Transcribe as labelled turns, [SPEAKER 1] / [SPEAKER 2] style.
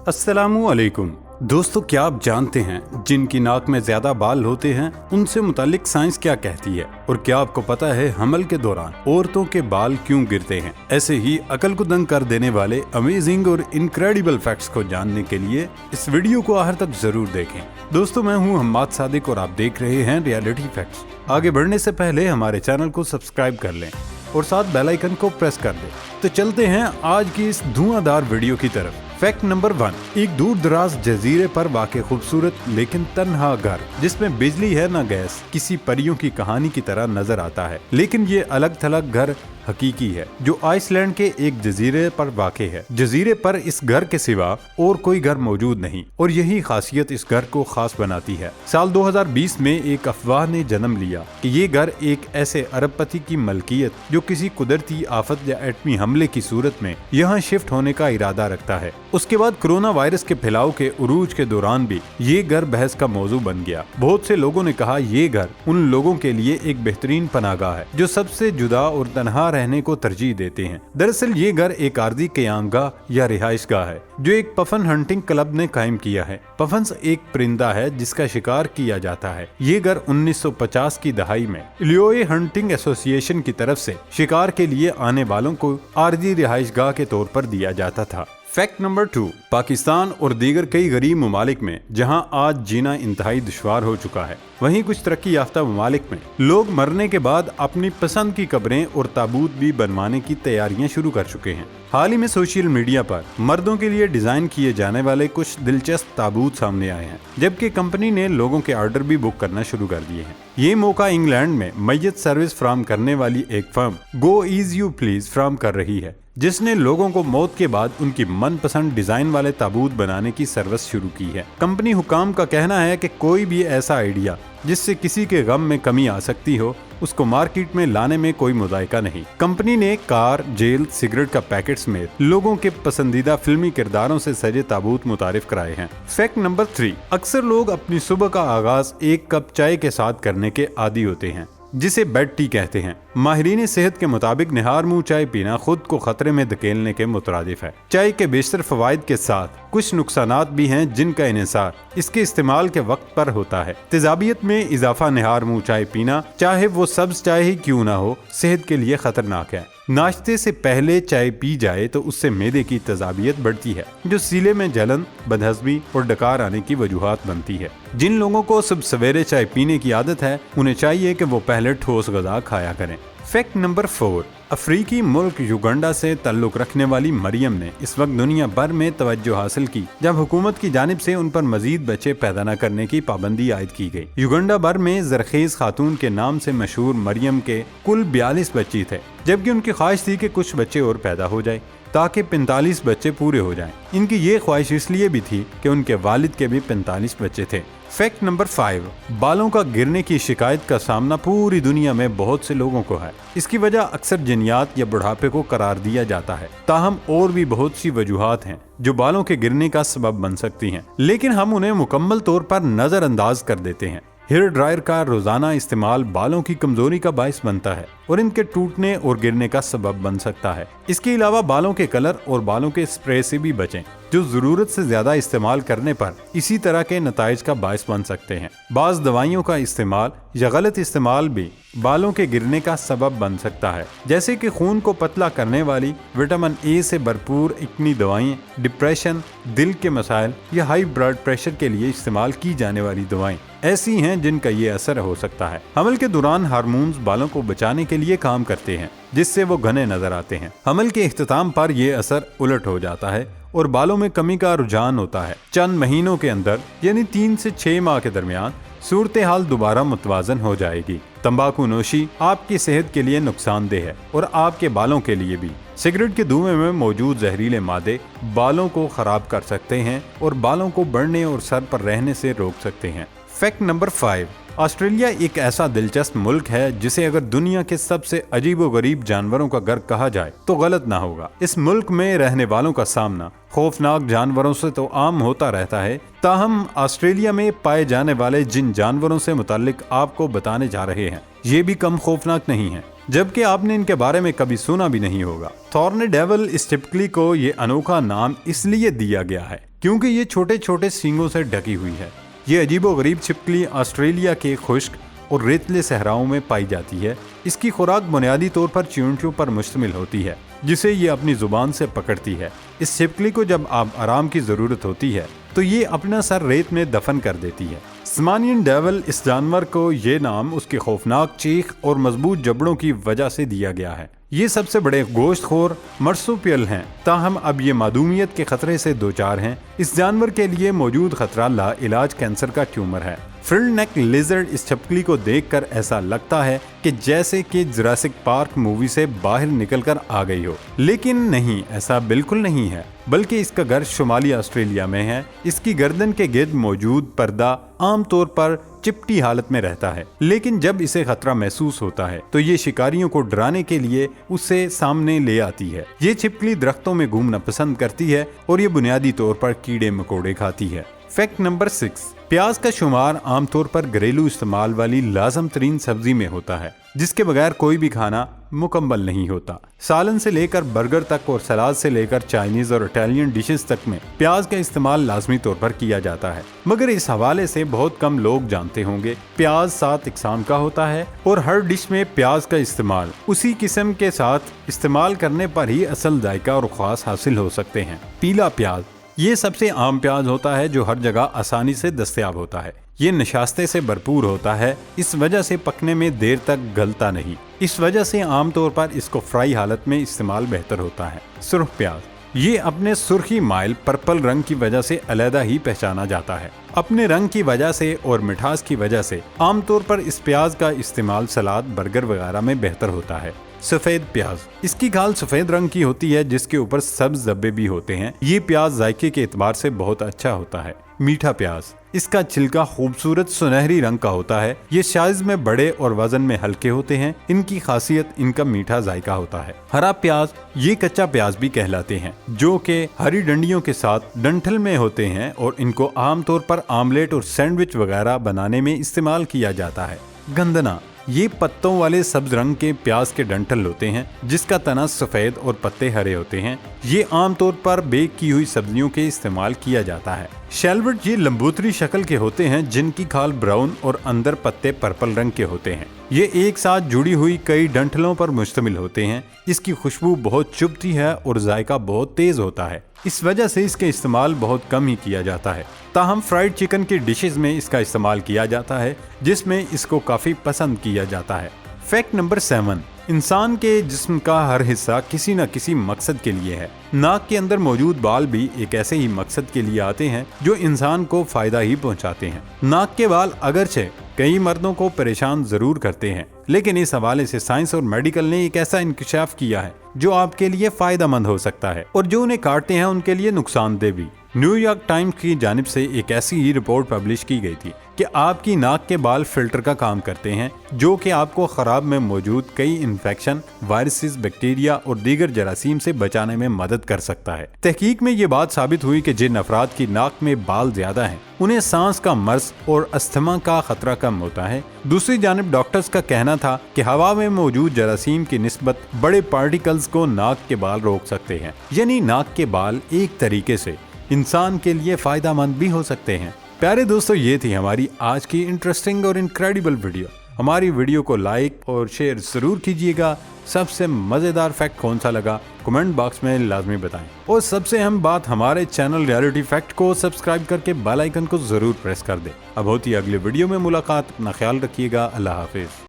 [SPEAKER 1] अस्सलामु अलैकुम दोस्तों, क्या आप जानते हैं जिनकी नाक में ज्यादा बाल होते हैं उनसे मुतालिक साइंस क्या कहती है? और क्या आपको पता है हमल के दौरान औरतों के बाल क्यों गिरते हैं? ऐसे ही अकल को दंग कर देने वाले अमेजिंग और इनक्रेडिबल फैक्ट्स को जानने के लिए इस वीडियो को आखिर तक जरूर देखें। दोस्तों, मैं हूँ हम्माद सादिक और आप देख रहे हैं रियलिटी फैक्ट्स। आगे बढ़ने से पहले हमारे चैनल को सब्सक्राइब कर लें और साथ बेल आइकन को प्रेस कर दें। तो चलते हैं आज की इस धुआंधार वीडियो की तरफ। फैक्ट नंबर 1, एक दूर दराज जजीरे पर वाक़े खूबसूरत लेकिन तन्हा घर जिसमें बिजली है न गैस, किसी परियों की कहानी की तरह नजर आता है। लेकिन ये अलग थलग घर हकीकी है जो आइसलैंड के एक जजीरे पर वाक़े है। जजीरे पर इस घर के सिवा और कोई घर मौजूद नहीं और यही खासियत इस घर को खास बनाती है। साल 2020 में एक अफवाह ने जन्म लिया कि ये घर एक ऐसे अरबपति की मलकियत जो किसी कुदरती आफत या एटमी हमले की सूरत में यहाँ शिफ्ट होने का इरादा रखता है। उसके बाद कोरोना वायरस के फैलाव के उरूज के दौरान भी ये घर बहस का मौजू बन गया। बहुत से लोगों ने कहा ये घर उन लोगों के लिए एक बेहतरीन पनाहगाह है जो सबसे जुदा और तन्हा रहने को तरजीह देते हैं। दरअसल ये घर एक आर्जी क़यामगाह या रिहाइश गाह है जो एक पफन हंटिंग क्लब ने कायम किया है। पफन्स एक परिंदा है जिसका शिकार किया जाता है। ये घर 1950 की दहाई में इलियोए हंटिंग एसोसिएशन की तरफ से शिकार के लिए आने वालों को आर्जी रिहाइश गाह के तौर पर दिया जाता था। फैक्ट नंबर 2, पाकिस्तान और दीगर कई गरीब ममालिक में जहां आज जीना इंतहाई दुश्वार हो चुका है, वहीं कुछ तरक्की याफ्ता ममालिक में लोग मरने के बाद अपनी पसंद की कब्रें और ताबूत भी बनवाने की तैयारियां शुरू कर चुके हैं। हाल ही में सोशल मीडिया पर मर्दों के लिए डिजाइन किए जाने वाले कुछ दिलचस्प ताबूत सामने आए हैं, जबकि कंपनी ने लोगों के ऑर्डर भी बुक करना शुरू कर दिए हैं। ये मौका इंग्लैंड में मैयत सर्विस फराहम करने वाली एक firm go is you please फराहम कर रही है, जिसने लोगों को मौत के बाद उनकी मनपसंद डिजाइन वाले ताबूत बनाने की सर्विस शुरू की है। कंपनी हुकाम का कहना है कि कोई भी ऐसा आइडिया जिससे किसी के गम में कमी आ सकती हो उसको मार्केट में लाने में कोई मुज़ायका नहीं। कंपनी ने कार, जेल, सिगरेट का पैकेट समेत लोगों के पसंदीदा फिल्मी किरदारों से सजे ताबूत मुतारिफ कराए हैं। फैक्ट नंबर 3, अक्सर लोग अपनी सुबह का आगाज एक कप चाय के साथ करने के आदी होते हैं जिसे बेड टी कहते हैं। माहिरीन सेहत के मुताबिक निहार मुंह चाय पीना खुद को खतरे में धकेलने के मुतरादिफ है। चाय के बेशतर फवाइद के साथ कुछ नुकसानात भी हैं जिनका इन्हिसार इसके इस्तेमाल के वक्त पर होता है। तेजाबियत में इजाफा निहार मुंह चाय पीना, चाहे वो सब्ज चाय ही क्यों ना हो, सेहत के लिए खतरनाक है। नाश्ते से पहले चाय पी जाए तो उससे मैदे की तेजाबियत बढ़ती है जो सीले में जलन, बदहज़मी और डकार आने की वजूहात बनती है। जिन लोगों को सुबह सवेरे चाय पीने की आदत है उन्हें चाहिए कि वो पहले ठोस ग़िज़ा खाया करें। फैक्ट नंबर 4, अफ्रीकी मुल्क युगांडा से ताल्लुक़ रखने वाली मरियम ने इस वक्त दुनिया भर में तवज्जो हासिल की जब हुकूमत की जानिब से उन पर मजीद बच्चे पैदा न करने की पाबंदी आयद की गई। युगांडा भर में जरखेज खातून के नाम से मशहूर मरियम के कुल 42 बच्चे थे, जबकि उनकी ख्वाहिश थी कि कुछ बच्चे और पैदा हो जाए ताकि 45 बच्चे पूरे हो जाएं। इनकी ये ख्वाहिश इसलिए भी थी कि उनके वालिद के भी 45 बच्चे थे। फैक्ट नंबर 5, बालों का गिरने की शिकायत का सामना पूरी दुनिया में बहुत से लोगों को है। इसकी वजह अक्सर जिन्यात या बुढ़ापे को करार दिया जाता है। ताहम और भी बहुत सी वजूहात हैं जो बालों के गिरने का सबब बन सकती हैं, लेकिन हम उन्हें मुकम्मल तौर पर नजरअंदाज कर देते हैं। हेयर ड्रायर का रोजाना इस्तेमाल बालों की कमजोरी का बायस बनता है और इनके टूटने और गिरने का सबब बन सकता है। इसके अलावा बालों के कलर और बालों के स्प्रे से भी बचें जो जरूरत से ज्यादा इस्तेमाल करने पर इसी तरह के नताइज का बायस बन सकते हैं। बाज़ दवाइयों का इस्तेमाल या गलत इस्तेमाल भी बालों के गिरने का सबब बन सकता है, जैसे कि खून को पतला करने वाली विटामिन ए से भरपूर इतनी दवाएं, डिप्रेशन, दिल के मसाइल या हाई ब्लड प्रेशर के लिए इस्तेमाल की जाने वाली दवाएं ऐसी हैं जिनका ये असर हो सकता है। हमल के दौरान हार्मोन्स बालों को बचाने के लिए काम करते हैं जिससे वो घने नजर आते हैं। हमल के इख्तिताम पर यह असर उलट हो जाता है और बालों में कमी का रुझान होता है। चंद महीनों के अंदर यानी 3 से 6 माह के दरमियान सूरत हाल दोबारा मुतवाजन हो जाएगी। तंबाकू नोशी आपकी सेहत के लिए नुकसानदेह है और आपके बालों के लिए भी। सिगरेट के धुएं में मौजूद जहरीले मादे बालों को खराब कर सकते हैं और बालों को बढ़ने और सर पर रहने से रोक सकते हैं। फैक्ट नंबर 5, ऑस्ट्रेलिया एक ऐसा दिलचस्प मुल्क है जिसे अगर दुनिया के सबसे अजीबोगरीब जानवरों का घर कहा जाए तो गलत ना होगा। इस मुल्क में रहने वालों का सामना खौफनाक जानवरों से तो आम होता रहता है, ताहम ऑस्ट्रेलिया में पाए जाने वाले जिन जानवरों से मुताल्लिक आपको बताने जा रहे हैं ये भी कम खौफनाक नहीं है, जबकि आपने इनके बारे में कभी सुना भी नहीं होगा। थॉर्नी डेविल इस छिपकली को ये अनोखा नाम इसलिए दिया गया है क्योंकि ये छोटे छोटे सींगों से ढकी हुई है। ये अजीबोगरीब छिपकली ऑस्ट्रेलिया के खुश्क और रेतले सहराओं में पाई जाती है। इसकी खुराक बुनियादी तौर पर च्यूंटियों पर मुश्तमिल होती है जिसे ये अपनी जुबान से पकड़ती है। इस छिपकली को जब आप आराम की जरूरत होती है तो ये अपना सर रेत में दफन कर देती है। स्मानियन डेविल इस जानवर को ये नाम उसके खौफनाक चीख और मजबूत जबड़ों की वजह से दिया गया है। ये सबसे बड़े गोश्तखोर मर्सुपियल हैं, ताहम अब ये मादूमियत के खतरे से दो चार हैं। इस जानवर के लिए मौजूद खतरा लाइलाज कैंसर का ट्यूमर है। फ्रिल नेक लिजर्ड इस छिपकली को देखकर ऐसा लगता है कि जैसे कि जुरासिक पार्क मूवी से बाहर निकलकर आ गई हो, लेकिन नहीं, ऐसा बिल्कुल नहीं है, बल्कि इसका घर शुमाली ऑस्ट्रेलिया में है। इसकी गर्दन के गिर्द मौजूद पर्दा आमतौर पर चिपटी हालत में रहता है, लेकिन जब इसे खतरा महसूस होता है तो ये शिकारियों को डराने के लिए उसे सामने ले आती है। ये छिपकली दरख्तों में घूमना पसंद करती है और ये बुनियादी तौर पर कीड़े मकोड़े खाती है। फैक्ट नंबर 6, प्याज का शुमार आमतौर पर घरेलू इस्तेमाल वाली लाजम तरीन सब्जी में होता है जिसके बगैर कोई भी खाना मुकम्मल नहीं होता। सालन से लेकर बर्गर तक और सलाद से लेकर चाइनीज और इटालियन डिशेस तक में प्याज का इस्तेमाल लाजमी तौर पर किया जाता है, मगर इस हवाले से बहुत कम लोग जानते होंगे। प्याज 7 इकसाम का होता है और हर डिश में प्याज का इस्तेमाल उसी किस्म के साथ इस्तेमाल करने पर ही असल जायका और ख़ास हासिल हो सकते हैं। पीला प्याज ये सबसे आम प्याज होता है जो हर जगह आसानी से दस्तयाब होता है। ये नशास्ते से भरपूर होता है, इस वजह से पकने में देर तक गलता नहीं। इस वजह से आमतौर पर इसको फ्राई हालत में इस्तेमाल बेहतर होता है। सुर्ख प्याज ये अपने सुर्खी माइल पर्पल रंग की वजह से अलहदा ही पहचाना जाता है। अपने रंग की वजह से और मिठास की वजह से आमतौर पर इस प्याज का इस्तेमाल सलाद, बर्गर वगैरह में बेहतर होता है। सफेद प्याज इसकी खाल सफेद रंग की होती है जिसके ऊपर सब्ज धब्बे भी होते हैं। ये प्याज जायके के एतबार से बहुत अच्छा होता है। मीठा प्याज इसका छिलका खूबसूरत सुनहरी रंग का होता है। ये साइज में बड़े और वजन में हल्के होते हैं। इनकी खासियत इनका मीठा जायका होता है। हरा प्याज ये कच्चा प्याज भी कहलाते हैं जो कि हरी डंडियों के साथ डंठल में होते हैं और इनको आमतौर पर आमलेट और सैंडविच वगैरह बनाने में इस्तेमाल किया जाता है। गंदना ये पत्तों वाले सब्ज रंग के प्याज के डंठल होते हैं जिसका तना सफेद और पत्ते हरे होते हैं। ये आमतौर पर बेक की हुई सब्जियों के इस्तेमाल किया जाता है। शैलवट ये लंबूतरी शक्ल के होते हैं जिनकी खाल ब्राउन और अंदर पत्ते पर्पल रंग के होते हैं। ये एक साथ जुड़ी हुई कई डंठलों पर मुश्तमिल होते हैं। इसकी खुशबू बहुत चुभती है और जायका बहुत तेज होता है। इस वजह से इसके इस्तेमाल बहुत कम ही किया जाता है। ताहम फ्राइड चिकन की डिशेस में इसका इस्तेमाल किया जाता है जिसमें इसको काफी पसंद किया जाता है। फैक्ट नंबर 7, इंसान के जिस्म का हर हिस्सा किसी न किसी मकसद के लिए है। नाक के अंदर मौजूद बाल भी एक ऐसे ही मकसद के लिए आते हैं जो इंसान को फायदा ही पहुंचाते हैं। नाक के बाल अगरचे कई मर्दों को परेशान जरूर करते हैं, लेकिन इस हवाले से साइंस और मेडिकल ने एक ऐसा इंकशाफ किया है जो आपके लिए फायदेमंद हो सकता है और जो उन्हें काटते हैं उनके लिए नुकसानदेह भी। न्यूयॉर्क टाइम्स की जानिब से एक ऐसी ही रिपोर्ट पब्लिश की गई थी कि आपकी नाक के बाल फिल्टर का काम करते हैं जो कि आपको खराब में मौजूद कई इन्फेक्शन, वायरसेस, बैक्टीरिया और दीगर जरासीम से बचाने में मदद कर सकता है। तहकीक में ये बात साबित हुई कि जिन अफराद की नाक में बाल ज्यादा हैं उन्हें सांस का मर्ज और अस्थमा का खतरा कम होता है। दूसरी जानिब डॉक्टर्स का कहना था कि हवा में मौजूद जरासीम की निस्बत बड़े पार्टिकल्स को नाक के बाल रोक सकते हैं, यानी नाक के बाल एक तरीके से इंसान के लिए फायदेमंद भी हो सकते हैं। प्यारे दोस्तों, ये थी हमारी आज की इंटरेस्टिंग और इनक्रेडिबल वीडियो। हमारी वीडियो को लाइक और शेयर जरूर कीजिएगा। सबसे मजेदार फैक्ट कौन सा लगा कमेंट बॉक्स में लाजमी बताएं और सबसे अहम बात, हमारे चैनल रियलिटी फैक्ट को सब्सक्राइब करके बेल आइकन को जरूर प्रेस कर दें। अब होती है अगली वीडियो में मुलाकात। अपना ख्याल रखिएगा। अल्लाह हाफिज।